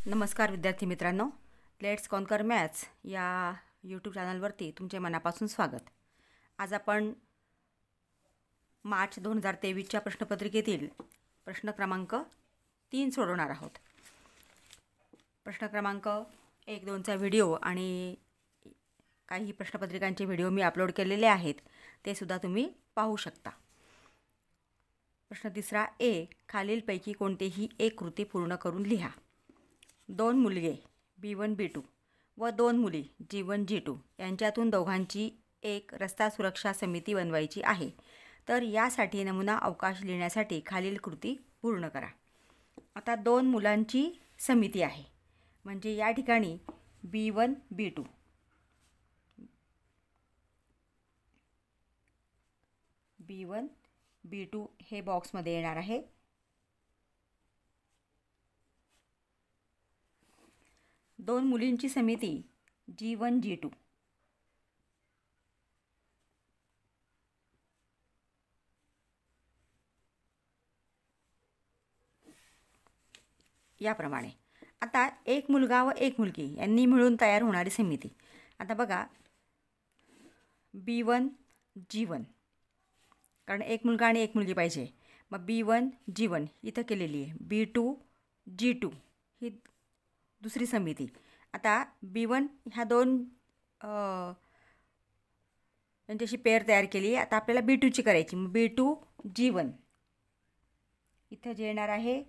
नमस्कार विद्यार्थी मित्रांनो, लेट्स कॉन्कर मॅथ्स या यूट्यूब चॅनलवरती तुमचे मनापासून स्वागत. आज आपण मार्च 2023च्या प्रश्नपत्रिकेतील प्रश्न क्रमांक 3 सोडवणार आहोत. प्रश्न क्रमांक 1-2चा व्हिडिओ आणि काही प्रश्नपत्रिकांचे व्हिडिओ मी अपलोड केलेले आहेत, ते सुद्धा तुम्ही पाहू शकता. प्रश्न 3 ए, खालीलपैकी कोणतेही एक कृती पूर्ण करून लिहा. 2 मुलगे B1 B2 व 2 मुली G1 G2 यांच्यातून दोघांची एक रस्ता सुरक्षा समिती बनवायची आहे. तर यासाठी नमुना अवकाश लिहिण्यासाठी खालील कृती पूर्ण करा. आता 2 मुलांची समिती आहे, म्हणजे या ठिकाणी B1 B2 B1 B2 हे बॉक्समध्ये येणार आहे. दोन मुलींची समिती G1 G2 याप्रमाणे. आता एक मुलगा व एक मुलगी यांनी मिळून तयार होणारी समिती. आता बघा, B1 G1, कारण एक मुलगा आणि एक मुलगी पाहिजे, मग B1 G1 इथं केलेली आहे. B2 G2 ही दुसरी समिती. आता B1 ह्या दोन यांच्याशी पेअर तयार केली. आता आपल्याला B2ची करायची. मग B2 G1 इथं जे येणार आहे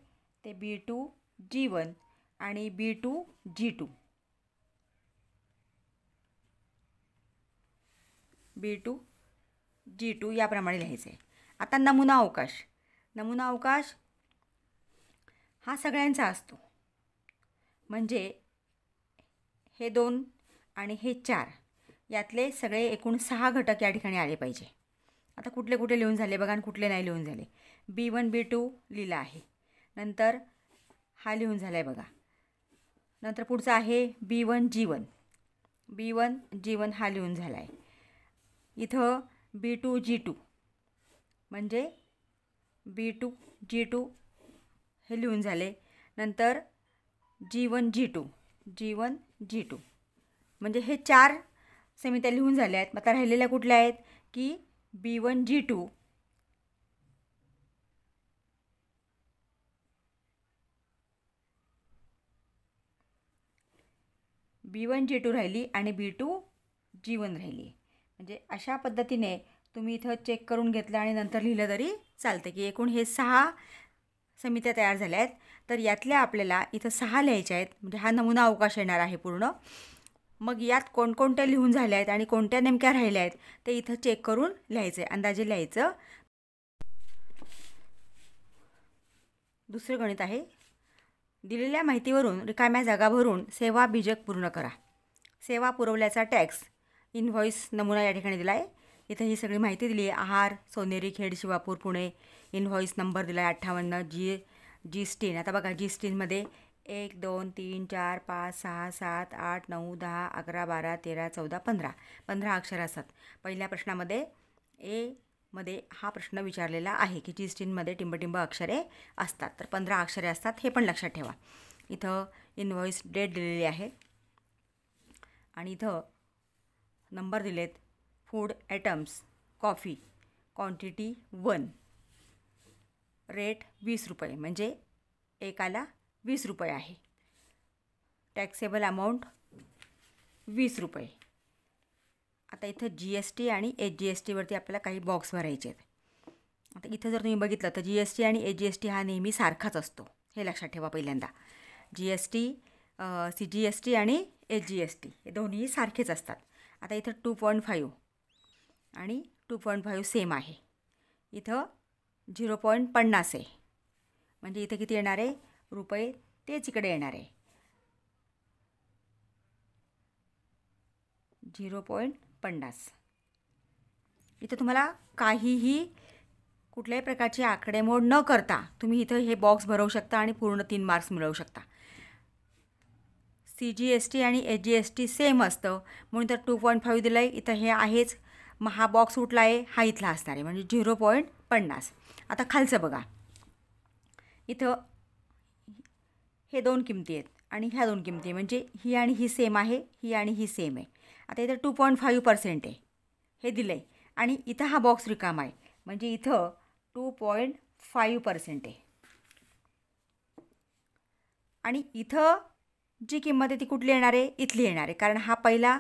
ते B2 G1 आणि B2 G2 B2 G2 याप्रमाणे लिहायचं आहे. आता नमुना अवकाश हा सगळ्यांचा असतो, म्हणजे हे 2 आणि हे 4 यातले सगळे एकूण 6 घटक या ठिकाणी आले पाहिजे. आता कुठले कुठे लिहून झाले बघा आणि कुठले नाही लिहून झाले. B1 B2 लिहिला आहे, नंतर हा लिहून झाला आहे बघा. नंतर पुढचा आहे B1 G1 हा लिहून झाला आहे. इथं B2 G2 म्हणजे B2 G2 हे लिहून झाले. नंतर G1 G2 म्हणजे हे 4 समित्या लिहून झाल्या आहेत. आता राहिलेल्या कुठल्या आहेत की B1 G2 राहिली आणि B2 G1 राहिली. म्हणजे अशा पद्धतीने तुम्ही इथं चेक करून घेतलं आणि नंतर लिहिलं तरी चालतं की एकूण हे 6 समित्या तयार झाल्या आहेत. तर यातल्या आपल्याला इथं 6 लिहायच्या आहेत, म्हणजे हा नमुना अवकाश येणार आहे पूर्ण. मग यात कोणकोणत्या लिहून झाल्या आहेत आणि कोणत्या नेमक्या राहिल्या आहेत ते इथं चेक करून लिहायचं आहे, अंदाजे लिहायचं. दुसरं गणित आहे. दिलेल्या माहितीवरून रिकाम्या जागा भरून सेवा बीजक पूर्ण करा. सेवा पुरवल्याचा टॅक्स इनव्हॉइस नमुना या ठिकाणी दिला आहे. इथं ही सगळी माहिती दिली आहे. आहार सोनेरी खेड शिवापूर पुणे. इनव्हॉइस नंबर दिला आहे 58. G16. आता बघा, G16मध्ये 1 2 3 4 5 6 7 8 9 10 11 12 13 14 15 अक्षर असतात. पहिल्या प्रश्नामध्ये मध्ये हा प्रश्न विचारलेला आहे की G16मध्ये टिंबटिंब अक्षरे असतात, तर 15 अक्षरे असतात, हे पण लक्षात ठेवा. इथं इनव्हॉइस डेट दिलेली आहे आणि इथं नंबर दिलेत. Food items coffee quantity 1, rate 20 रुपये, म्हणजे एकाला 20 रुपये आहे. टॅक्सेबल अमाऊंट 20 रुपये. आता इथं GST आणि HGSTवरती आपल्याला काही बॉक्स भरायचे आहेत. आता इथं जर तुम्ही बघितलं तर GST आणि HGST हा नेहमी सारखाच असतो, हे लक्षात ठेवा. पहिल्यांदा CGST आणि HGST हे दोन्ही सारखेच असतात. आता इथं 2.5 आणि 2.5 सेम आहे. इथं 0.50 आहे, म्हणजे इथं किती येणार आहे रुपये, तेच इकडे येणार आहे 0.50. इथं तुम्हाला काहीही कुठल्याही प्रकारची आकडेमोड न करता तुम्ही इथं हे बॉक्स भरवू शकता आणि पूर्ण 3 मार्क्स मिळवू शकता. CGST आणि HGST सेम असतं म्हणून तर 2.5 दिलं आहे. इथं हे आहेच, मग हा बॉक्स उठला आहे, हा इथला असणार आहे, म्हणजे 0.50. आता खालचं बघा, इथं हे 2 किमती आहेत आणि ह्या दोन किमती म्हणजे ही आणि ही सेम आहे, ही आणि ही सेम आहे. आता इथं 2.5% आहे हे दिलं आहे आणि इथं हा बॉक्स रिकामा आहे म्हणजे इथं 2.5% आहे. आणि इथं जी किंमत आहे ती कुठली येणार आहे? इथली येणार आहे, कारण हा पहिला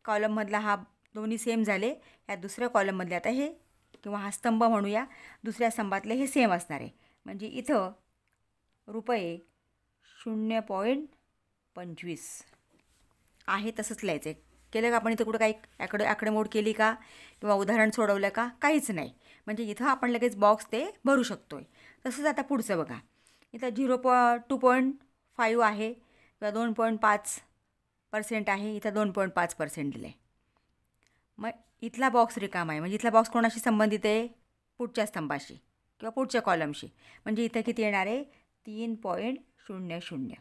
कॉलममधला हा दोन्ही सेम झाले. ह्या दुसऱ्या कॉलममधले आता हे किंवा हा स्तंभ म्हणूया, दुसऱ्या स्तंभातले हे सेम असणार आहे. म्हणजे इथं रुपये 0.25 आहे तसंच लिहायचं आहे. केलं का आपण? इथं कुठं काही आकडेमोड केली का किंवा उदाहरण सोडवलं का? काहीच नाही. म्हणजे इथं आपण लगेच बॉक्स ते भरू शकतो आहे. तसंच आता पुढचं बघा. इथं 2.5 आहे किंवा 2.5% आहे. इथं 2.5% दिलं आहे. मग इथला बॉक्स रिकामा आहे म्हणजे इथला बॉक्स कोणाशी संबंधित आहे? पुढच्या स्तंभाशी किंवा पुढच्या कॉलमशी. म्हणजे इथं किती येणार आहे? 3.00.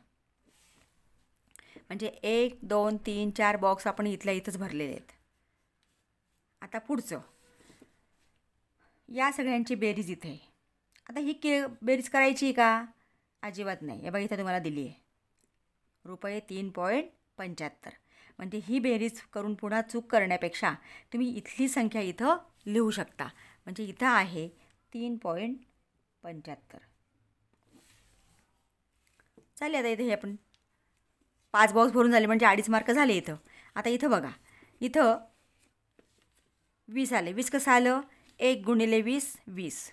म्हणजे 1, 2, 3, 4 बॉक्स आपण इथल्या इथंच भरलेले आहेत. आता पुढचं, या सगळ्यांची बेरीज इथे आहे. आता ही बेरीज करायची का? अजिबात नाही. हे बघा इथं तुम्हाला दिली आहे रुपये 3.75. म्हणजे ही बेरीज करून पुन्हा चूक करण्यापेक्षा तुम्ही इथली संख्या इथं लिहू शकता. म्हणजे इथं आहे 3.75. चालेल. आता इथे हे आपण 5 बॉक्स भरून झाले म्हणजे 2.5 मार्क झाले इथं. आता इथं बघा, इथं 20 आले. 20 कसं आलं? 1 गुणिले 20 20,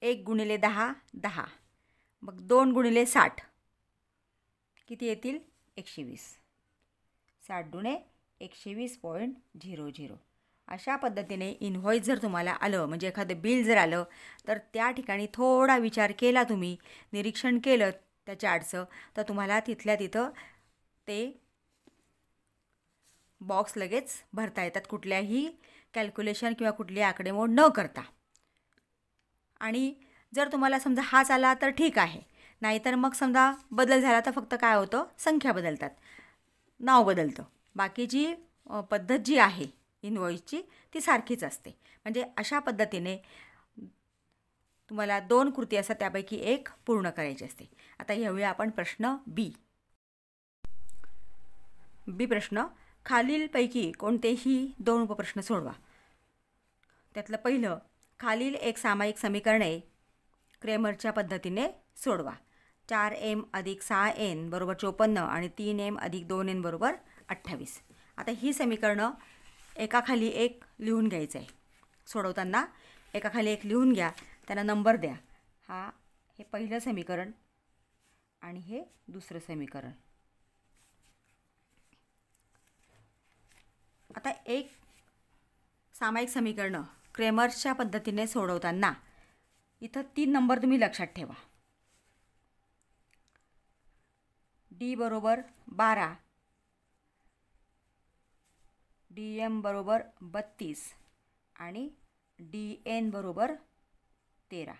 1 गुणिले 10 10, मग 2 गुणिले 60 किती येतील? 120. 60 दुणे 120.00. अशा पद्धतीने इनव्हॉइस जर तुम्हाला आलं म्हणजे एखादं बिल जर आलं तर त्या ठिकाणी थोडा विचार केला, तुम्ही निरीक्षण केलं त्या चार्टचं, तर तुम्हाला तिथल्या तिथं ते बॉक्स लगेच भरता येतात कुठल्याही कॅल्क्युलेशन किंवा कुठली आकडेमोड न करता. आणि जर तुम्हाला समजा हाच आला तर ठीक आहे, नाहीतर मग समजा बदल झाला तर फक्त काय होतं? संख्या बदलतात, नाव बदलतं. बाकीची पद्धत जी आहे इनव्हॉइसची ती सारखीच असते. म्हणजे अशा पद्धतीने तुम्हाला 2 कृती असतात, त्यापैकी एक पूर्ण करायची असते. आता घेऊया आपण प्रश्न बी प्रश्न. खालीलपैकी कोणतेही 2 उपप्रश्न सोडवा. त्यातलं पहिलं, खालील एक सामायिक समीकरणे क्रेमरच्या पद्धतीने सोडवा. 4m अधिक 6n बरोबर 54 आणि 3m अधिक 2n बरोबर 28. आता ही समीकरणं एकाखाली एक लिहून घ्यायचं आहे. सोडवताना एकाखाली एक लिहून घ्या, त्यांना नंबर द्या. हे पहिलं समीकरण आणि हे दुसरं समीकरण. आता एक सामायिक समीकरणं क्रेमर्सच्या पद्धतीने सोडवताना इथं 3 नंबर तुम्ही लक्षात ठेवा. D बरोबर 12, DM बरोबर 32 आणि DN बरोबर 13.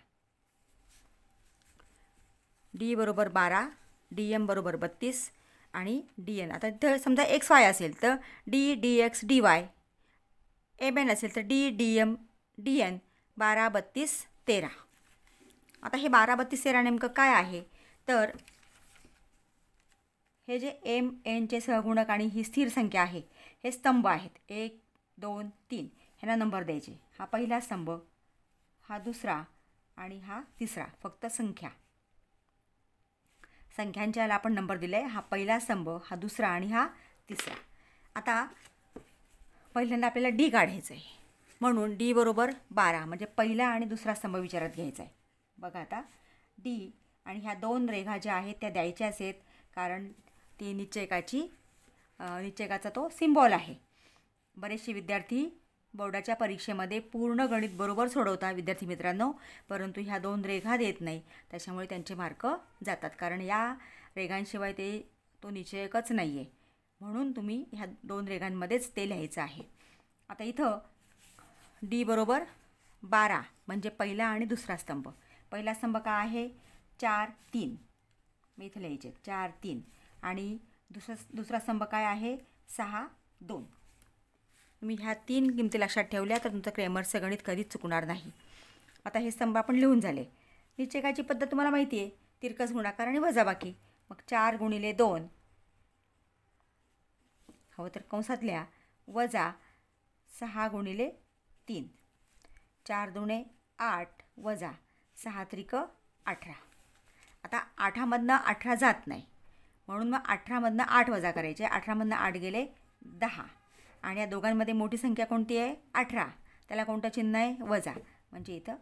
D बरोबर 12, DM बरोबर 32 आणि DN. आता इथं समजा XY असेल तर D DX DY, MN असेल तर D DM DN. 12 32 13. आता हे 12 32 13 नेमकं काय आहे? तर हे जे MNचे सहगुणक आणि ही स्थिर संख्या आहे, हे स्तंभ आहेत. 1 2 3 ह्यांना नंबर द्यायचे. हा पहिला स्तंभ, हा दुसरा आणि हा तिसरा. फक्त संख्यांच्याला आपण नंबर दिला आहे. हा पहिला स्तंभ, हा दुसरा आणि हा तिसरा. आता पहिल्यांदा आपल्याला D काढायचं आहे, म्हणून D बरोबर 12 म्हणजे पहिला आणि दुसरा स्तंभ विचारात घ्यायचा आहे. बघा आता D आणि ह्या 2 रेघा ज्या आहेत त्या द्यायच्याच आहेत, कारण ती निश्चयकाचा तो सिम्बॉल आहे. बरेचसे विद्यार्थी बोर्डाच्या परीक्षेमध्ये पूर्ण गणित बरोबर सोडवतात विद्यार्थी मित्रांनो, परंतु ह्या 2 रेघा देत नाही, त्याच्यामुळे त्यांचे मार्क जातात. कारण या रेघांशिवाय तो निश्चयकच नाही आहे. म्हणून तुम्ही ह्या 2 रेघांमध्येच ते लिहायचं आहे. आता इथं D बरोबर 12 म्हणजे पहिला आणि दुसरा स्तंभ. पहिला स्तंभ काय आहे? 4 3. मी इथं लिहायचे 4 3 आणि दुसरा स्तंभ काय आहे? 6 2. तुम्ही ह्या 3 किमती लक्षात ठेवल्या तर तुमचं क्रेमरचं गणित कधीच चुकणार नाही. आता हे स्तंभ आपण लिहून झाले. निश्चयकाची पद्धत तुम्हाला माहिती आहे, तिरकस गुणाकार आणि वजाबाकी. मग 4 गुणिले 2 हवं तर कंसात लिहा वजा 6 गुणिले 3. 4 दुणे 8 वजा 6 त्रिक 18. आता 8मधनं 18 जात नाही म्हणून मग 18मधनं 8 वजा करायचे. 18मधनं 8 गेले 10 आणि या दोघांमध्ये मोठी संख्या कोणती आहे 18. त्याला कोणतं चिन्ह आहे वजा, म्हणजे इथं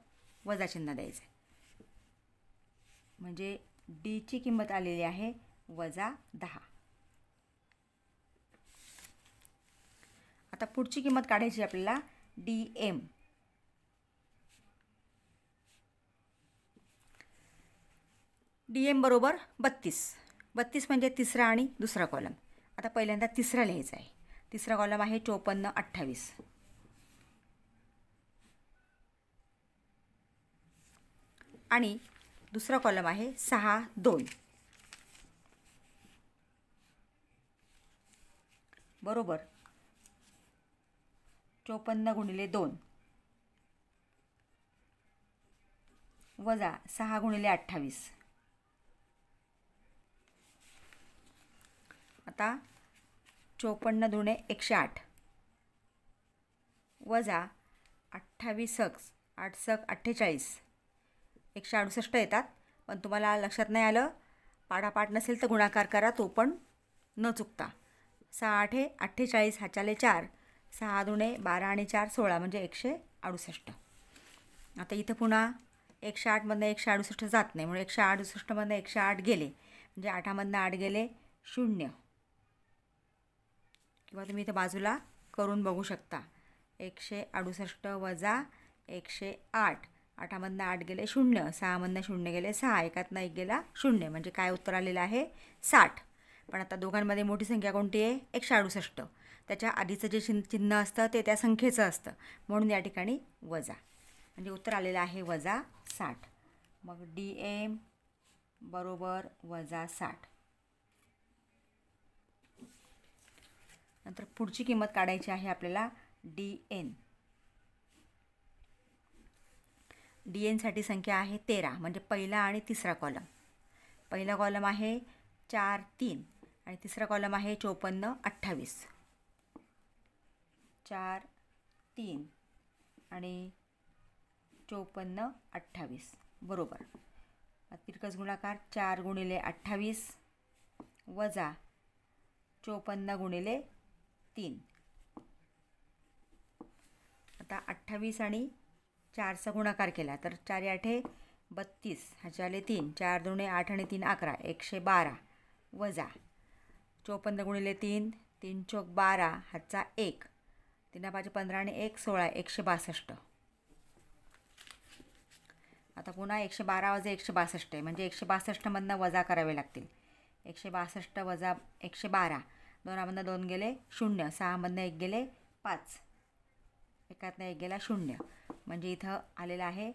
वजा चिन्ह द्यायचं आहे. म्हणजे डीची किंमत आलेली आहे वजा 10. आता पुढची किंमत काढायची आपल्याला DM. DM बरोबर 32. 32 म्हणजे तिसरा आणि दुसरा कॉलम. आता पहिल्यांदा तिसरा लिहायचा आहे. तिसरा कॉलम आहे 54 28 आणि दुसरा कॉलम आहे 6 2 बरोबर 54 गुणिले 2 वजा 6 गुणिले 28. आता 54 दुणे 108 वजा 28 8 48 168 येतात. पण तुम्हाला लक्षात नाही आलं, पाडापाठ नसेल तर गुणाकार करा तो पण न चुकता. 6 8 48 हाच्याले 4 6 दुणे 12 आणि 4 16 म्हणजे 168. आता इथं पुन्हा 108मधनं 168 जात नाही म्हणून 168मधनं 108 गेले म्हणजे 8मधनं 8 गेले 0. किंवा तुम्ही इथं बाजूला करून बघू शकता. 168 वजा 108. 8मधनं 8 गेले 0, 6मधनं 0 गेले 6, 1मधनं 1 गेला 0 म्हणजे काय उत्तर आलेलं आहे 60. पण आता दोघांमध्ये मोठी संख्या कोणती आहे 168. त्याच्या आधीचं जे चिन्ह असतं ते त्या संख्येचं असतं म्हणून या ठिकाणी वजा, म्हणजे उत्तर आलेलं आहे वजा 60. मग DM बरोबर वजा 60. नंतर पुढची किंमत काढायची आहे आपल्याला DN. DNसाठी संख्या आहे 13 म्हणजे पहिला आणि तिसरा कॉलम. पहिला कॉलम आहे 4 3 आणि तिसरा कॉलम आहे 54 28. 4 3 आणि 54 28 बरोबर. तिरकस गुणाकार 4 गुणिले 28 वजा 54 गुणिले 3. आता 28 आणि 4चा गुणाकार केला तर 4 8 32 ह्याच्याले 3 4 दुणे 8 आणि 3 11 112 वजा 54 गुणिले 3 3 चौक 12 हातचा 1 3 5 15 आणि 1 16 162. आता पुन्हा 112 वजा 162 आहे म्हणजे 162मधनं वजा करावे लागतील. 162 वजा 112 2मधनं 2 गेले 0, 6मधनं 1 गेले 5, 1मधनं 1 गेला 0 म्हणजे इथं आलेलं आहे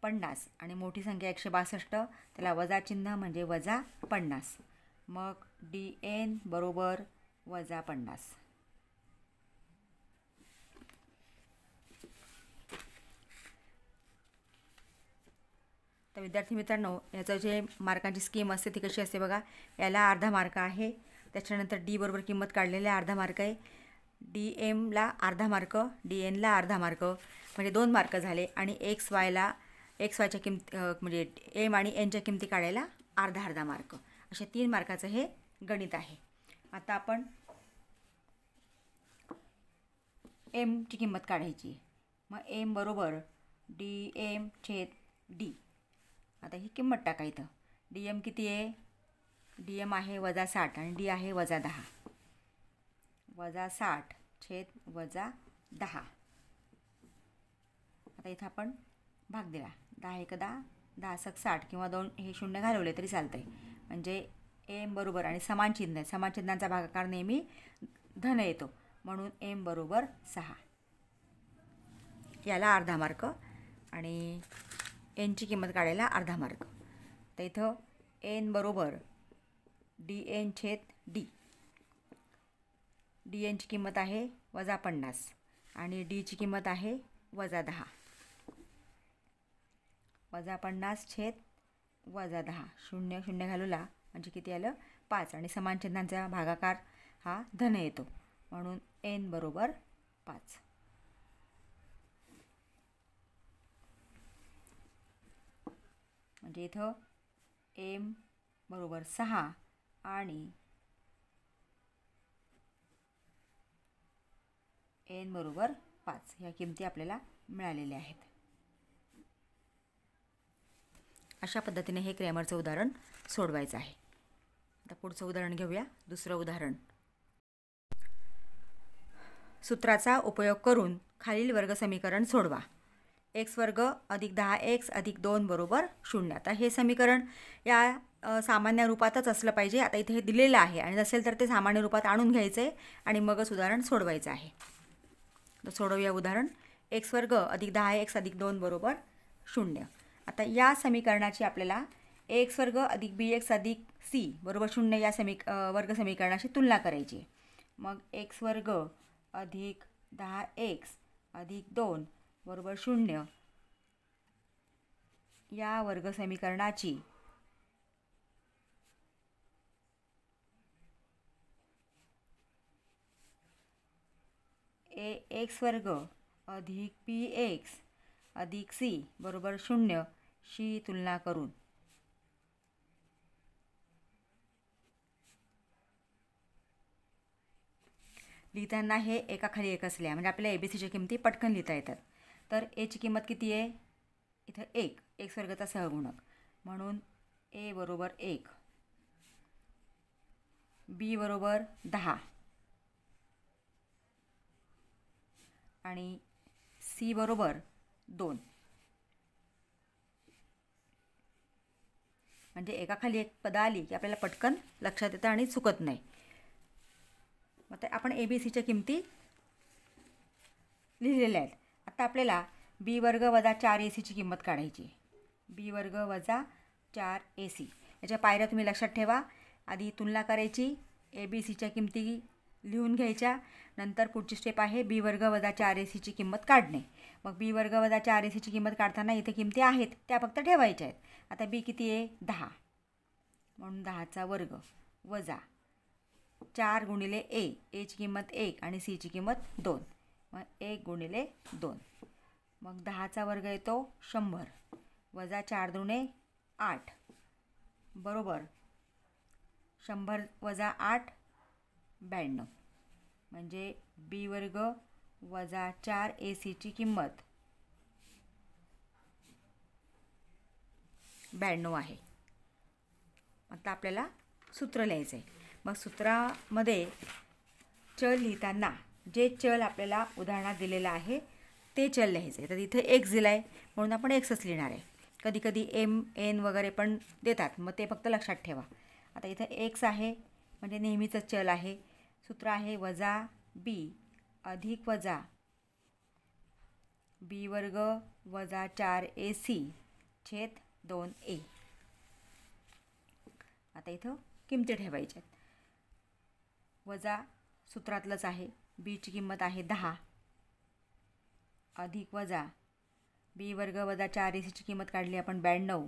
50 आणि मोठी संख्या 162 त्याला वजा चिन्ह म्हणजे वजा 50. मग DN बरोबर वजा 50. तर विद्यार्थी मित्रांनो, याचं जे मार्कांची स्कीम असते ती कशी असते बघा. याला अर्धा मार्क आहे. त्याच्यानंतर D बरोबर किंमत काढलेली अर्धा मार्क आहे. DMला अर्धा मार्क, DNला अर्धा मार्क म्हणजे 2 मार्क झाले आणि XYच्या किमती म्हणजे M आणि Nच्या किमती काढायला अर्धा अर्धा मार्क, असे 3 मार्काचं हे गणित आहे. आता आपण Mची किंमत काढायची. मग M बरोबर DM/D. आता ही किंमत टाका इथं. DM किती आहे, DM आहे वजा 60 आणि D आहे वजा 10. वजा 60/10. आता इथं आपण भाग दिला. 10 1 10, 10 6 60 किंवा 2 हे शून्य घालवले तरी चालतं आहे. म्हणजे M बरोबर आणि समान चिन्ह आहे, समान चिन्हांचा भागाकार नेहमी धन येतो म्हणून M बरोबर 6. याला अर्धा मार्क आणि Nची किंमत काढायला अर्धा मार्क. तर इथं N बरोबर DN/D. DNची किंमत आहे वजा 50 आणि Dची किंमत आहे वजा 10. वजा 50/वजा 10 0 0 घालूला म्हणजे किती आलं 5 आणि समान चिन्हांचा भागाकार हा धन येतो म्हणून n बरोबर 5. म्हणजे इथं m बरोबर 6 आणि n बरोबर 5 ह्या किमती आपल्याला मिळालेल्या आहेत. अशा पद्धतीने हे क्रॅमरचं उदाहरण सोडवायचं आहे. आता पुढचं उदाहरण घेऊया. दुसरं उदाहरण. सूत्राचा उपयोग करून खालील वर्गसमीकरण सोडवा. x वर्ग अधिक 10x अधिक 2 बरोबर 0. आता हे समीकरण या सामान्य रूपातच असलं पाहिजे. आता इथे हे दिलेलं आहे आणि नसेल तर ते सामान्य रूपात आणून घ्यायचं आहे आणि मगच उदाहरण सोडवायचं आहे. तर सोडवूया उदाहरण. x वर्ग अधिक 10x अधिक 2 बरोबर 0. आता या समीकरणाची आपल्याला x वर्ग अधिक bx अधिक c बरोबर 0 या वर्ग समीकरणाशी तुलना करायची. मग x वर्ग अधिक 10x अधिक 2 बरोबर 0 या वर्ग समीकरणाची x वर्ग अधिक bx अधिक c बरोबर 0 शी तुलना करून लिहिताना हे एकाखाली एक असल्या म्हणजे आपल्याला ABCच्या किमती पटकन लिहिता येतात. तर aची किंमत किती आहे? इथं 1 x वर्गाचा सहगुणक म्हणून a बरोबर 1, b बरोबर 10 आणि c बरोबर 2. म्हणजे एकाखाली एक पद आली की आपल्याला पटकन लक्षात येतं आणि चुकत नाही. मग आपण ABCच्या किमती लिहिलेल्या आहेत. आता आपल्याला b वर्ग वजा 4ac किंमत काढायची. b वर्ग वजा 4ac याच्या पायऱ्या तुम्ही लक्षात ठेवा. आधी तुलना करायची, ABCच्या किमती लिहून घ्यायच्या, नंतर पुढची स्टेप आहे b वर्ग वजा 4ac किंमत काढणे. मग b वर्ग वजा 4ac किंमत काढताना इथे किमती आहेत त्या फक्त ठेवायच्या आहेत. आता b किती आहे? 10 म्हणून 10चा वर्ग वजा 4 गुणिले aची किंमत 1 आणि cची किंमत 2. मग 1 गुणिले 2. मग 10चा वर्ग येतो 100 वजा 4 दुणे 8 बरोबर 100 वजा 8 92. म्हणजे b वर्ग वजा 4ac किंमत 92 आहे. आता आपल्याला सूत्र लिहायचं आहे. मग सूत्रामध्ये चल लिहिताना जे चल आपल्याला उदाहरणात दिलेलं आहे ते चल लिहायचं आहे. तर इथे x दिला आहे म्हणून आपण xच लिहिणार आहे. कधी कधी m n वगैरे पण देतात, मग ते फक्त लक्षात ठेवा. आता इथं x आहे म्हणजे नेहमीचंच चल आहे. सूत्र आहे वजा b अधिक वजा b वर्ग वजा 4ac छेद 2a. आता इथं किमती ठेवायच्या आहेत. वजा सूत्रातलंच आहे. बीची किंमत आहे 10 अधिक वजा b वर्ग वजा 4ac किंमत काढली आपण 92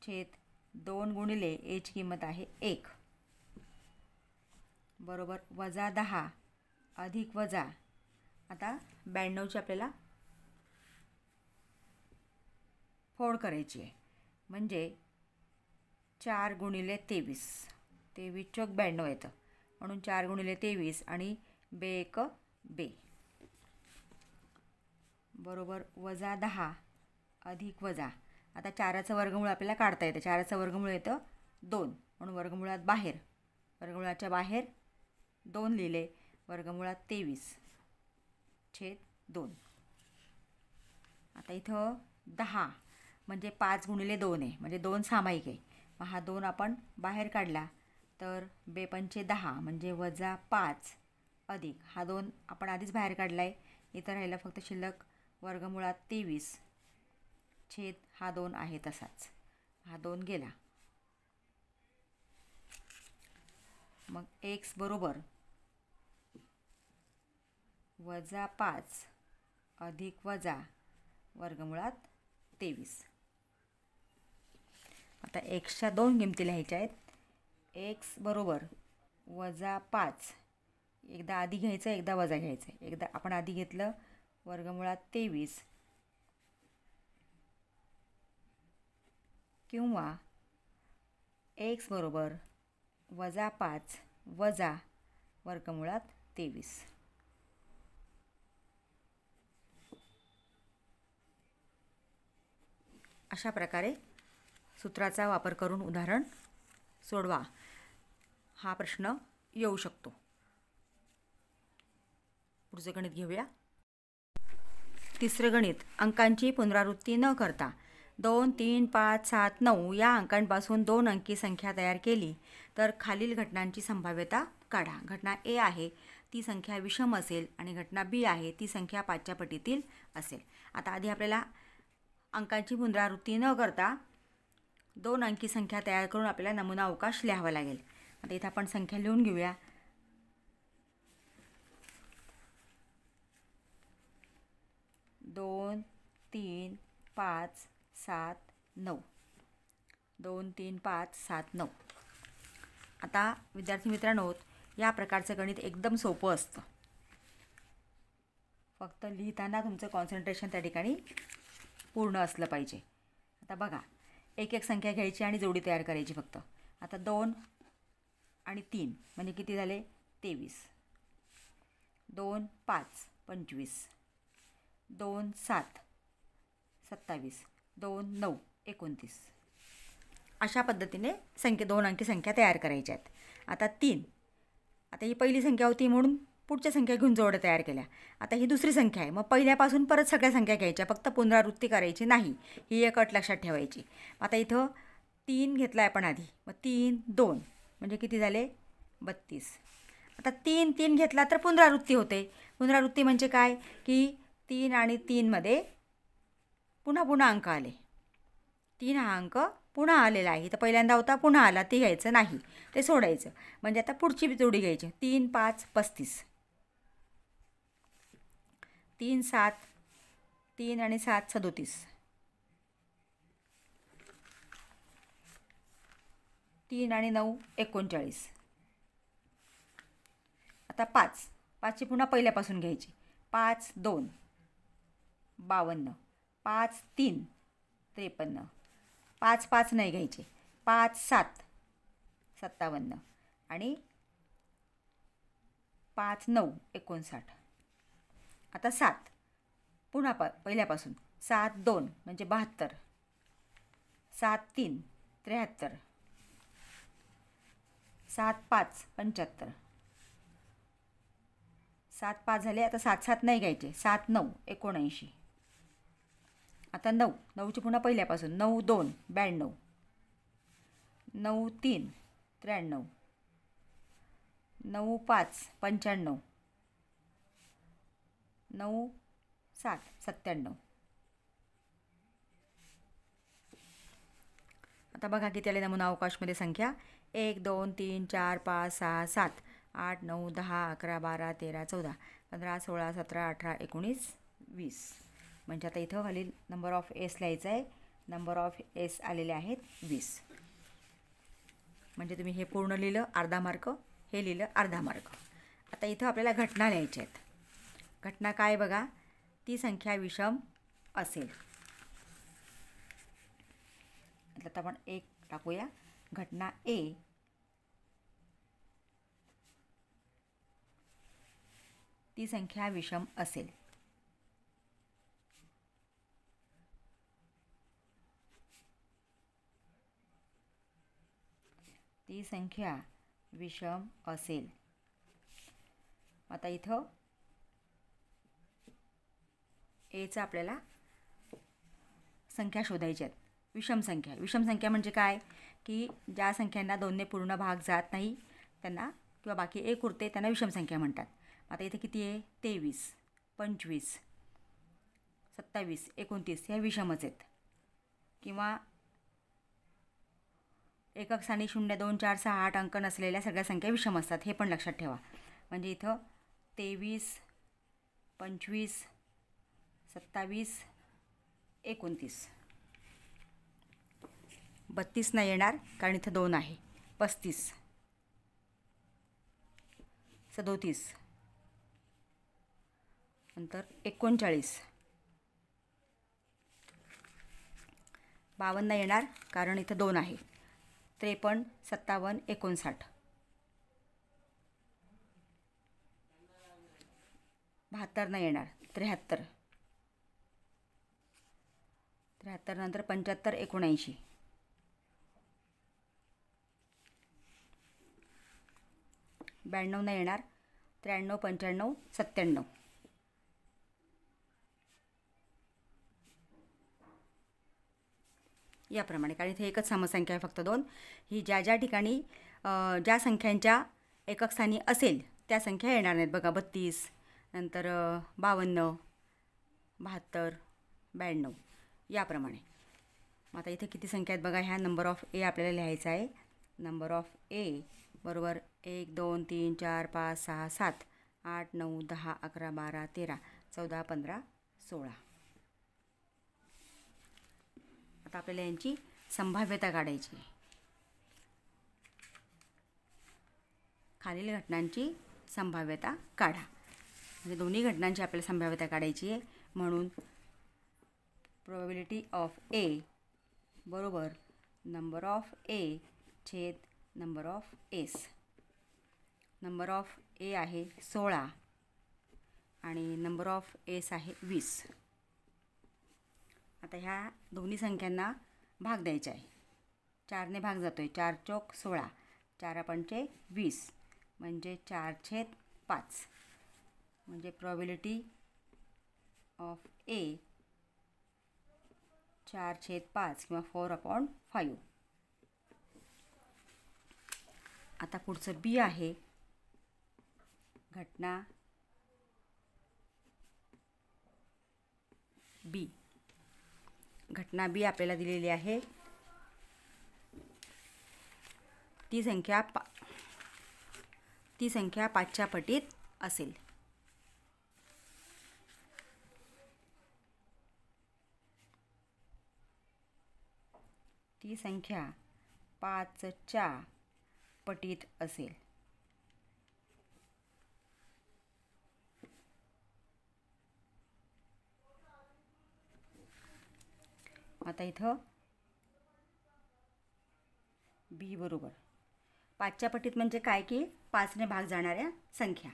छेद 2 गुणिले aची किंमत आहे 1 बरोबर वजा 10 अधिक वजा. आता 92ची आपल्याला फोड करायची आहे म्हणजे 4 गुणिले 23 चोक 92 येतं म्हणून 4 गुणिले 23 आणि बे 1 बे बरोबर वजा 10 अधिक वजा. आता 4चं वर्गमूळ आपल्याला काढता येतं. 4चं वर्गमूळ येतं 2 म्हणून वर्गमुळात बाहेर, वर्गमुळाच्या बाहेर 2 लिहिले, वर्गमुळात 23 छेद 2. आता इथं 10 म्हणजे 5 गुणिले 2 आहे म्हणजे 2 सामायिक आहे. मग हा 2 आपण बाहेर काढला तर बे 5 10 म्हणजे वजा 5 अधिक हा 2 आपण आधीच बाहेर काढला आहे. इथं राहिलं फक्त शिल्लक वर्गमुळात 23 छेद हा 2 आहे तसाच. हा 2 गेला. मग x बरोबर वजा 5 अधिक वजा वर्गमुळात 23. आता एक्सच्या दोन किमती लिहायच्या आहेत. एक्स बरोबर -5. एकदा आधी घ्यायचं, एकदा वजा घ्यायचं. एकदा आपण आधी घेतलं वर्गमुळात 23 किंवा एक्स बरोबर -5 वजा वर्गमुळात 23. अशा प्रकारे सूत्राचा वापर करून उदाहरण सोडवा. हा प्रश्न येऊ शकतो. पुढचं गणित घेऊया. तिसरं गणित. अंकांची पुनरावृत्ती न करता 2, 3, 5, 7, 9 या अंकांपासून 2 अंकी संख्या तयार केली तर खालील घटनांची संभाव्यता काढा. घटना ए आहे ती संख्या विषम असेल आणि घटना बी आहे ती संख्या 5च्या पटीतील असेल. आता आधी आपल्याला अंकांची पुनरावृत्ती न करता 2 अंकी संख्या तयार करून आपल्याला नमुना अवकाश लिहावा लागेल. आता इथं आपण संख्या लिहून घेऊया. 2, 3, 5, 7, 9. 2, 3, 5, 7, 9. आता विद्यार्थी मित्रांनो, या प्रकारचं गणित एकदम सोपं असतं. फक्त लिहिताना तुमचं कॉन्सन्ट्रेशन त्या ठिकाणी पूर्ण असलं पाहिजे. आता बघा, एक एक संख्या घ्यायची आणि जोडी तयार करायची फक्त. आता 2 आणि 3 म्हणजे किती झाले? 23. 2, 5, 25. 2, 7, 27. 2, 9, 29. अशा पद्धतीने 2 अंकी संख्या तयार करायच्या आहेत. आता 3. आता ही पहिली संख्या होती म्हणून पुढच्या संख्या घेऊन जोड्या तयार केल्या. आता ही दुसरी संख्या आहे, मग पहिल्यापासून परत सगळ्या संख्या घ्यायच्या, फक्त पुनरावृत्ती करायची नाही. ही एक अट लक्षात ठेवायची. आता इथं 3 घेतला आहे आपण आधी, मग 3, 2 म्हणजे किती झाले? 32. आता 3, 3 घेतला तर पुनरावृत्ती होते. पुनरावृत्ती म्हणजे काय की 3 आणि 3मध्ये पुन्हा पुन्हा अंक आले. 3 हा अंक पुन्हा आलेला आहे. तर पहिल्यांदा होता, पुन्हा आला, ते घ्यायचं नाही, ते सोडायचं. म्हणजे आता पुढची जोडी घ्यायची. 3, 5, 35. 3, 7. 3 आणि 7, 37. 3 आणि 9, 39. आता 5. 5ची पुन्हा पहिल्यापासून घ्यायची. 5, 2, 52. 5, 3, 53. 5, 5 नाही घ्यायचे. 5, 7, 57. आणि 5, 9, 59. आता 7 पुन्हा पहिल्यापासून. 7, 2 म्हणजे 72. 7, 3, 73. 7, 5, 75. 7, 5 झाले. आता 7, 7 नाही घ्यायचे. 7, 9, 79. आता 9. 9ची पुन्हा पहिल्यापासून. 9, 2, 92. 9, 3, 93. 9, 5, 95. 9, 7, 97. आता बघा किती आले नमुना अवकाशमध्ये संख्या. 1, 2, 3, 4, 5, 6, 7, 8, 9, 10, 11, 12, 13, 14, 15, 16, 17, 18, 19, 20. म्हणजे आता इथं खाली नंबर ऑफ एस लिहायचं आहे. नंबर ऑफ एस आलेले आहेत 20. म्हणजे तुम्ही हे पूर्ण लिहिलं अर्धा मार्क, हे लिहिलं अर्धा मार्क. आता इथं आपल्याला घटना लिहायच्या आहेत. घटना काय बघा, ती संख्या विषम असेल. आता आपण एक टाकूया. घटना ए ती संख्या विषम असेल. ती संख्या विषम असेल. आता इथं एचा आपल्याला संख्या शोधायच्या आहेत. विषम संख्या. विषम संख्या म्हणजे काय की ज्या संख्यांना 2ने पूर्ण भाग जात नाही त्यांना, किंवा बाकी 1 उरते त्यांना विषम संख्या म्हणतात. आता इथे किती आहे? 23, 25, 27, 29 ह्या विषमच आहेत. किंवा एकक स्थानी 0, 2, 4, 6, 8 अंक नसलेल्या सगळ्या संख्या विषम असतात, हे पण लक्षात ठेवा. म्हणजे इथं 23, 25, 27, 29. 32 नाही येणार कारण इथं 2 आहे. 35, 37, नंतर 39, 52 नाही येणार कारण इथं 2 आहे. 53, 57, 59, 72 नाही येणार. 73, 73 नंतर 75, 79, 92 नाही येणार. 93, 95, 97, याप्रमाणे. कारण इथे एकच समसंख्या आहे, फक्त 2. ही ज्या ज्या ठिकाणी ज्या संख्यांच्या एकक स्थानी असेल त्या संख्या येणार नाहीत. बघा 32, नंतर 52, 72, 92, याप्रमाणे. मग आता इथे किती संख्या आहेत बघा. ह्या नंबर ऑफ ए आपल्याला लिहायचा आहे. नंबर ऑफ ए बरोबर 1 2 3 4 5 6 7 8 9 10 11 12 13 14 15 16. आता आपल्याला यांची संभाव्यता काढायची आहे. खालील घटनांची संभाव्यता काढा. म्हणजे दोन्ही घटनांची आपल्याला संभाव्यता काढायची आहे. म्हणून प्रोबॅबिलिटी ऑफ ए बरोबर नंबर ऑफ ए छेद number of S. Number of A आहे 16 आणि नंबर ऑफ एस आहे 20. आता ह्या दोन्ही संख्यांना भाग द्यायचा आहे. 4ने भाग जातो आहे. 4 चौक 16, 4 पंचे 20, म्हणजे 4/5. म्हणजे प्रोबॅबिलिटी ऑफ ए 4/5 किंवा 4/5. आता पुढचं बी आहे. घटना बी. घटना बी आपल्याला दिलेली आहे. ती संख्या 5च्या पटीत असेल. ती संख्या 5च्या पटीत असेल. आता इथं बी बरोबर 5च्या पटीत म्हणजे काय की 5ने भाग जाणाऱ्या संख्या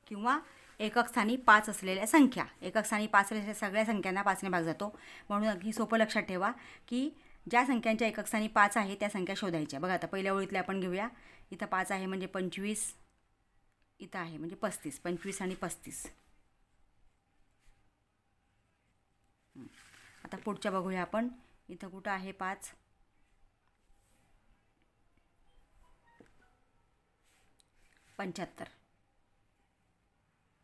किंवा एकक स्थानी 5 असलेल्या संख्या. एकक स्थानी 5 असलेल्या सगळ्या संख्यांना 5ने भाग जातो. म्हणून अगदी सोपं लक्षात ठेवा की ज्या संख्यांच्या एकक स्थानी 5 आहे त्या संख्या शोधायच्या. बघा आता पहिल्या ओळीतल्या आपण घेऊया. इथं 5 आहे म्हणजे 25, इथं आहे म्हणजे 35. 25 आणि 35. आता पुढच्या बघूया आपण. इथं कुठं आहे 5? 75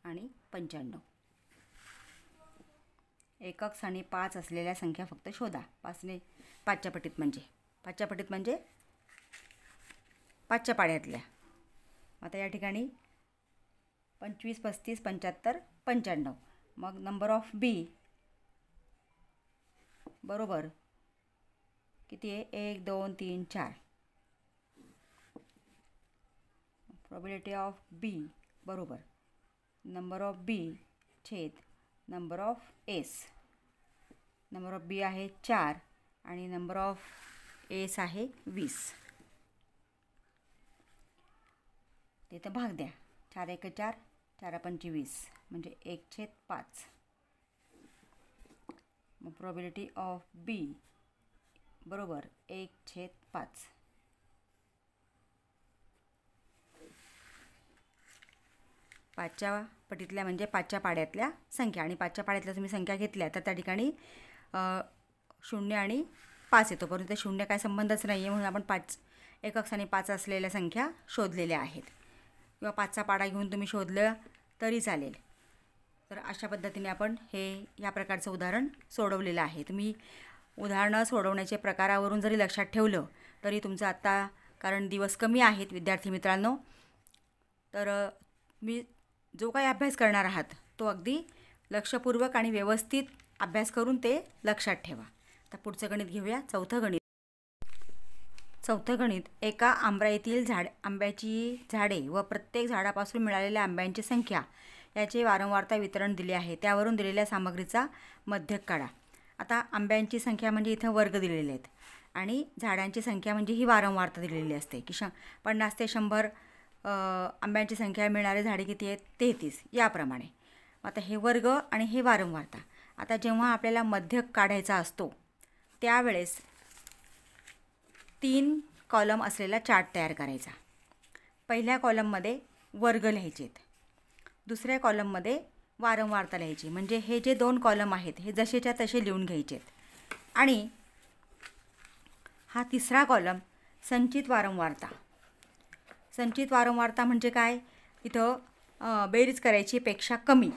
आणि 95. एकक स्थानी 5 असलेल्या संख्या फक्त शोधा. 5च्या पटीत म्हणजे 5च्या पाड्यातल्या. आता या ठिकाणी 25, 35, 75, 95. मग नंबर ऑफ बी बरोबर किती आहे? 1 2 3 4. प्रोबॅबिलिटी ऑफ बी बरोबर नंबर ऑफ बी छेद number of S. Number of B आहे 4 आणि नंबर ऑफ एस आहे 20. तिथं भाग द्या. 4 1 4, 4 पंचे 20 म्हणजे 1/5. मग प्रोबॅबिलिटी ऑफ बी बरोबर 1/5. पाचच्या पटीतल्या म्हणजे 5च्या पाड्यातल्या संख्या. आणि 5च्या पाड्यातल्या तुम्ही संख्या घेतल्या तर त्या ठिकाणी 0 आणि 5 येतो. परंतु ते 0 काय संबंधच नाही आहे. म्हणून आपण 5 एकक स्थानी 5 असलेल्या संख्या शोधलेल्या आहेत. किंवा 5चा पाडा घेऊन तुम्ही शोधलं तरी चालेल. तर अशा पद्धतीने आपण या प्रकारचं उदाहरण सोडवलेलं आहे. तुम्ही उदाहरणं सोडवण्याचे प्रकारावरून जरी लक्षात ठेवलं तरी तुमचं आत्ता, कारण दिवस कमी आहेत विद्यार्थी मित्रांनो, तर मी जो काही अभ्यास करणार आहात तो अगदी लक्षपूर्वक आणि व्यवस्थित अभ्यास करून ते लक्षात ठेवा. आता पुढचं गणित घेऊया, चौथं गणित. चौथं गणित. एका आंब्यातील आंब्याची झाडे व प्रत्येक झाडापासून मिळालेल्या आंब्यांची संख्या याचे वारंवारता वितरण दिले आहे. त्यावरून दिलेल्या सामग्रीचा मध्यक काढा. आता आंब्यांची संख्या म्हणजे इथं वर्ग दिलेले आहेत आणि झाडांची संख्या म्हणजे ही वारंवारता दिलेली असते की 50 ते 100 आंब्यांची संख्या मिळणारे झाडे किती आहेत, 33 याप्रमाणे. आता हे वर्ग आणि हे वारंवारता. आता जेव्हा आपल्याला मध्यक काढायचा असतो त्यावेळेस 3 कॉलम असलेला चार्ट तयार करायचा. पहिल्या कॉलममध्ये वर्ग लिहायचे आहेत, दुसऱ्या कॉलममध्ये वारंवारता लिहायची. म्हणजे हे जे 2 कॉलम आहेत हे जसेच्या तसे लिहून घ्यायचे आहेत. आणि हा तिसरा कॉलम संचित वारंवारता. संचित वारंवारता म्हणजे काय, इथं बेरीज करायची पेक्षा कमी,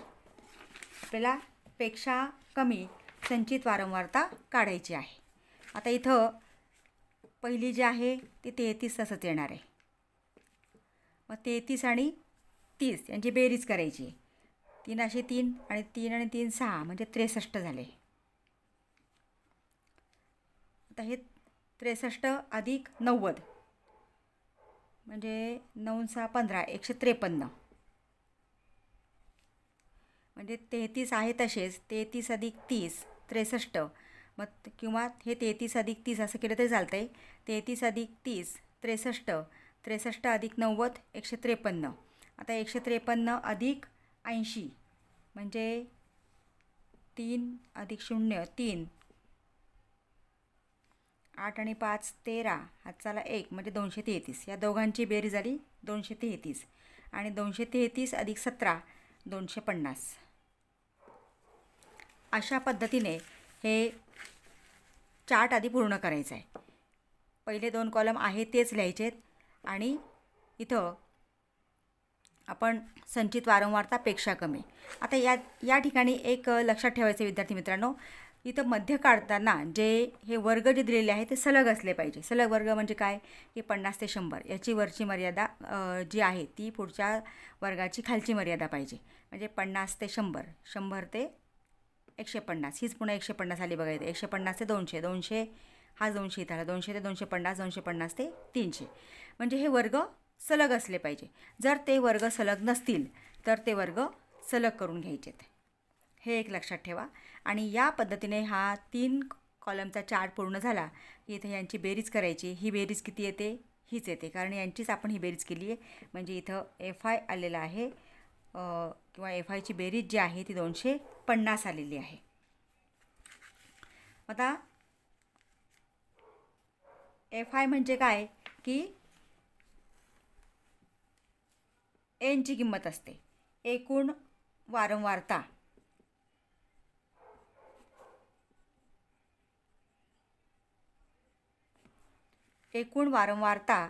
आपल्याला पेक्षा कमी संचित वारंवारता काढायची आहे. आता इथं पहिली जी आहे ती 33 तसंच येणार आहे. मग 33 आणि 30 यांची बेरीज करायची. 3 असे 3 आणि 3 आणि 3 6 म्हणजे 63 झाले. आता हे 63 अधिक 90 म्हणजे 9 6 15 153. म्हणजे 33 आहे तसेच 33 अधिक 30 63. मग किंवा हे 33 अधिक 30 असं केलं तरी चालतं आहे. 33 अधिक 30 63, 63 अधिक 90 153. आता 153 अधिक 80 म्हणजे 3 अधिक 0 3, 8 आणि 5 13, हातचाला 1 म्हणजे 233. या दोघांची बेरीज झाली 233 आणि 233 अधिक 17 250. अशा पद्धतीने हे चार्ट आधी पूर्ण करायचं आहे. पहिले 2 कॉलम आहे तेच लिहायचे आहेत आणि इथं आपण संचित वारंवारता पेक्षा कमी. आता या ठिकाणी एक लक्षात ठेवायचं विद्यार्थी मित्रांनो, इथं मध्य काढताना जे हे वर्ग जे दिलेले आहे ते सलग असले पाहिजे. सलग वर्ग म्हणजे काय की 50 ते 100 याची वरची मर्यादा जी आहे ती पुढच्या वर्गाची खालची मर्यादा पाहिजे. म्हणजे 50 ते 100, 100 ते 150, हीच पुन्हा 150 आली बघायचं. 150 ते 200, 200 हा 200 इथं आला, 200 ते 250, 250 ते 300. म्हणजे हे वर्ग सलग असले पाहिजे. जर ते वर्ग सलग नसतील तर ते वर्ग सलग करून घ्यायचेत. हे एक लक्षात ठेवा. आणि या पद्धतीने हा 3 कॉलमचा चार्ट पूर्ण झाला की इथे यांची बेरीज करायची. ही बेरीज किती येते, हीच येते कारण यांचीच आपण ही बेरीज केली आहे. म्हणजे इथं FI आलेला आहे किंवा FIची बेरीज जी आहे ती 250 आलेली आहे. आता FI म्हणजे काय की Nची किंमत असते, एकूण वारंवारता. एकूण वारंवारता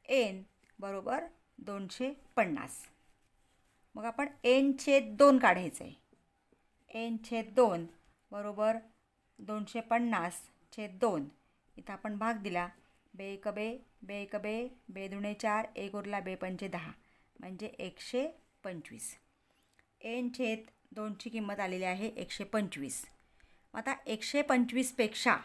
N बरोबर 250. मग आपण N/2 काढायचं आहे. N/2 बरोबर 250/2. इथं आपण भाग दिला. बे एक बे, बे एक बे, बे दुणे 4, 1 उरला, बे पंचे 10 म्हणजे 125. N/2ची किंमत आलेली आहे 125. आता 125 पेक्षा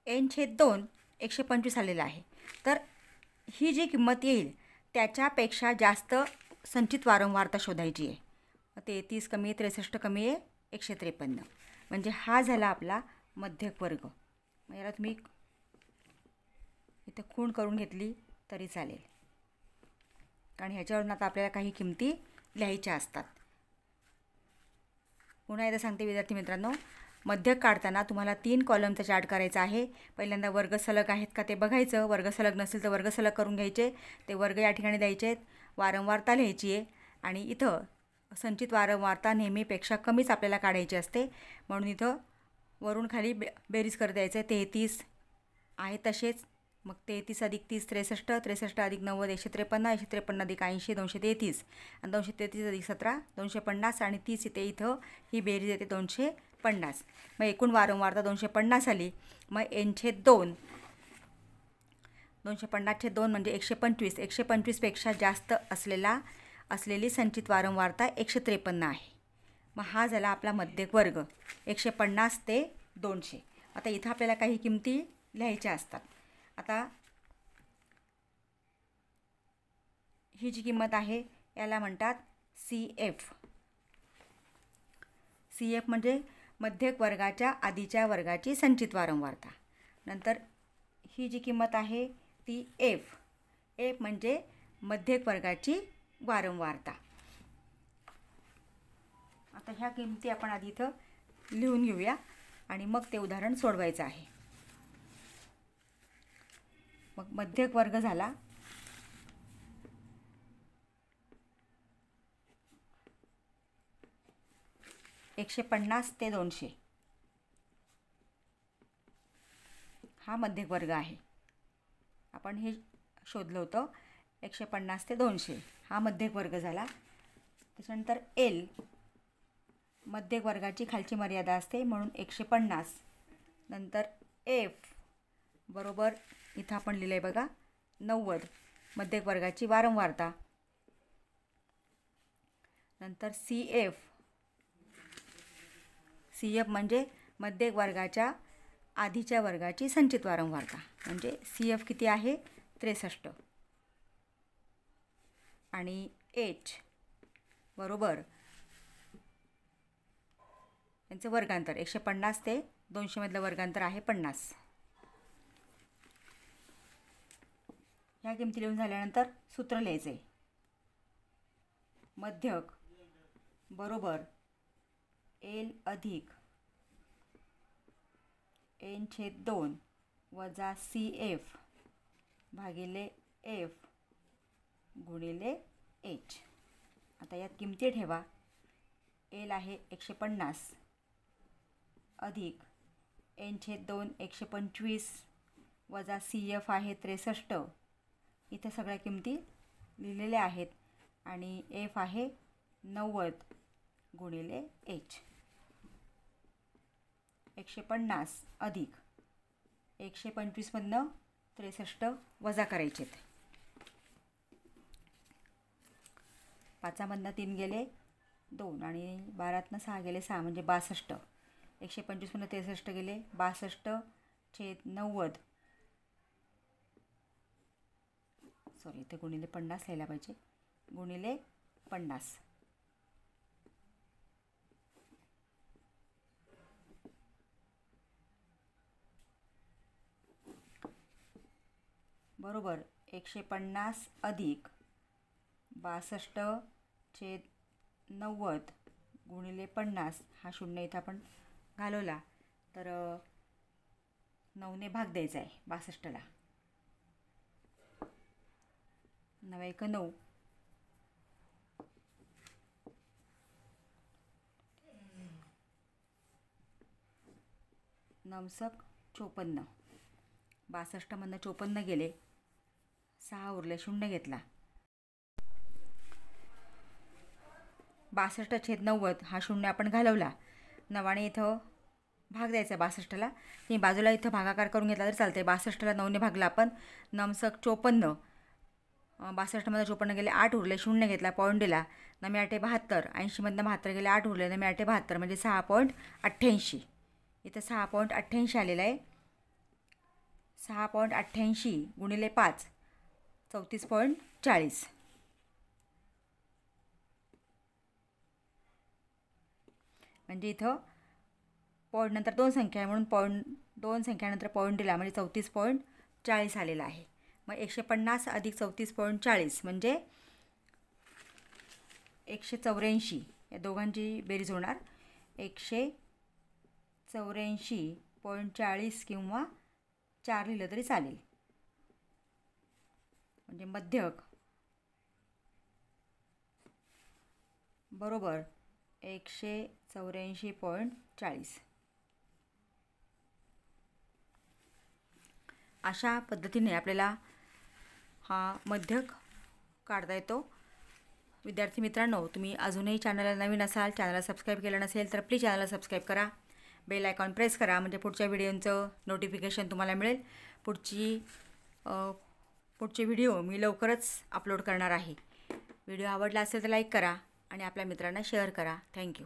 N/2 125 आलेला आहे. तर ही जी किंमत येईल त्याच्यापेक्षा जास्त संचित वारंवारता शोधायची आहे. 33 कमी आहे, 63 कमी आहे, 153. म्हणजे हा झाला आपला मध्यक वर्ग. मग याला तुम्ही इथं खूण करून घेतली तरी चालेल कारण ह्याच्यावरून आता आपल्याला काही किमती लिहायच्या असतात. पुन्हा एकदा सांगते विद्यार्थी मित्रांनो, मध्यक काढताना तुम्हाला 3 कॉलमचा चार्ट करायचा आहे. पहिल्यांदा वर्ग सलग आहेत का ते बघायचं. वर्ग सलग नसेल तर वर्ग सलग करून घ्यायचे. ते वर्ग या ठिकाणी द्यायचे आहेत. वारंवारता लिहायची आहे आणि इथं संचित वारंवारता नेहमीपेक्षा कमीच आपल्याला काढायची असते. म्हणून इथं वरून खाली बेरीज करत द्यायचं आहे. 33 आहे तसेच. मग 33 अधिक 30 63, 63 अधिक 90 153, 153 अधिक 80 233 आणि 233 अधिक 17 250 आणि 30 येते. इथं ही बेरीज येते 250. मग एकूण वारंवारता 250 आली. मग N/2 250/2 म्हणजे 125. 125पेक्षा जास्त असलेली संचित वारंवारता 153 आहे. मग हा झाला आपला मध्यक वर्ग 150 ते 200. आता इथं आपल्याला काही किमती लिहायच्या असतात. आता ही जी किंमत आहे याला म्हणतात CF. CF म्हणजे मध्यक वर्गाच्या आधीच्या वर्गाची संचित वारंवारता. नंतर ही जी किंमत आहे ती F म्हणजे मध्यक वर्गाची वारंवारता. आता ह्या किमती आपण आधी इथं लिहून घेऊया आणि मग ते उदाहरण सोडवायचं आहे. मग मध्यक वर्ग झाला 150 ते 200. हा मध्यक वर्ग आहे. आपण हे शोधलं होतं 150 ते 200 हा मध्यक वर्ग झाला. त्याच्यानंतर L मध्यक वर्गाची खालची मर्यादा असते म्हणून 150. नंतर F बरोबर इथं आपण लिहिलं आहे बघा 90 मध्यक वर्गाची वारंवारता. नंतर CF म्हणजे मध्यक वर्गाच्या आधीच्या वर्गाची संचित वारंवारता. म्हणजे CF किती आहे 63. आणि H बरोबर यांचं वर्गांतर 150 ते 200 मधलं वर्गांतर आहे 50. ह्या किमती लिहून झाल्यानंतर सूत्र लिहायचं आहे. मध्यक बरोबर L अधिक N/2 वजा CF भागिले F गुणिले H. आता यात किमती ठेवा. L आहे 150 अधिक N/2 125 वजा CF आहे 63. इथे सगळ्या किमती लिहिलेल्या आहेत आणि F आहे 90 गुणिले H. 150 अधिक 125 मधनं 63 वजा करायचे. 5 मधनं 3 गेले 2 आणि 12तनं 6 गेले 6 म्हणजे 62. 125 मधनं 63 गेले 62/90. सॉरी इथे गुणिले 50 लिहायला पाहिजे. गुणिले 50. बरोबर 150 अधिक 62/90 गुणिले 50. हा शून्य इथं आपण घालवला तर 9ने भाग द्यायचा आहे 62ला. 9×1 9. 9×54. 62 मधनं 54 गेले 6 उरले 0 घेतला. 62/90 हा शून्य आपण घालवला. 9ने इथं भाग द्यायचा 62ला. मी बाजूला इथं भागाकार करून घेतला तरी चालते. 62ला 9ने भागला आपण. 9×54. 62 मधनं 54 गेले 8 उरले 0 घेतला पॉईंट दिला. 9×8 72. 80 मधनं 72 गेले 8 उरले 9×8 72 म्हणजे 6.88. इथं 6.88 आलेलं आहे. 6.88 गुणिले 5 34.40. म्हणजे इथं पॉईंट नंतर 2 संख्या आहे म्हणून 2 संख्यानंतर पॉईंट दिला म्हणजे 34.40 आलेला आहे. मग 150 अधिक 34.40 म्हणजे 184. या दोघांची बेरीज होणार 184.40 किंवा 4 लिहिलं तरी चालेल. म्हणजे मध्यक बरोबर 184.40. अशा पद्धतीने आपल्याला हा मध्यक काढता येतो. विद्यार्थी मित्रांनो, तुम्ही अजूनही चॅनलला नवीन असाल, चॅनलला सबस्क्राईब केलं नसेल तर प्लीज चॅनलला सबस्क्राईब करा. बेल आयकॉन प्रेस करा म्हणजे पुढच्या व्हिडिओचं नोटिफिकेशन तुम्हाला मिळेल. पुढची पुढचे व्हिडिओ मी लवकरच अपलोड करणार आहे. व्हिडिओ आवडला असेल तर लाईक करा आणि आपल्या मित्रांना शेअर करा. थँक्यू.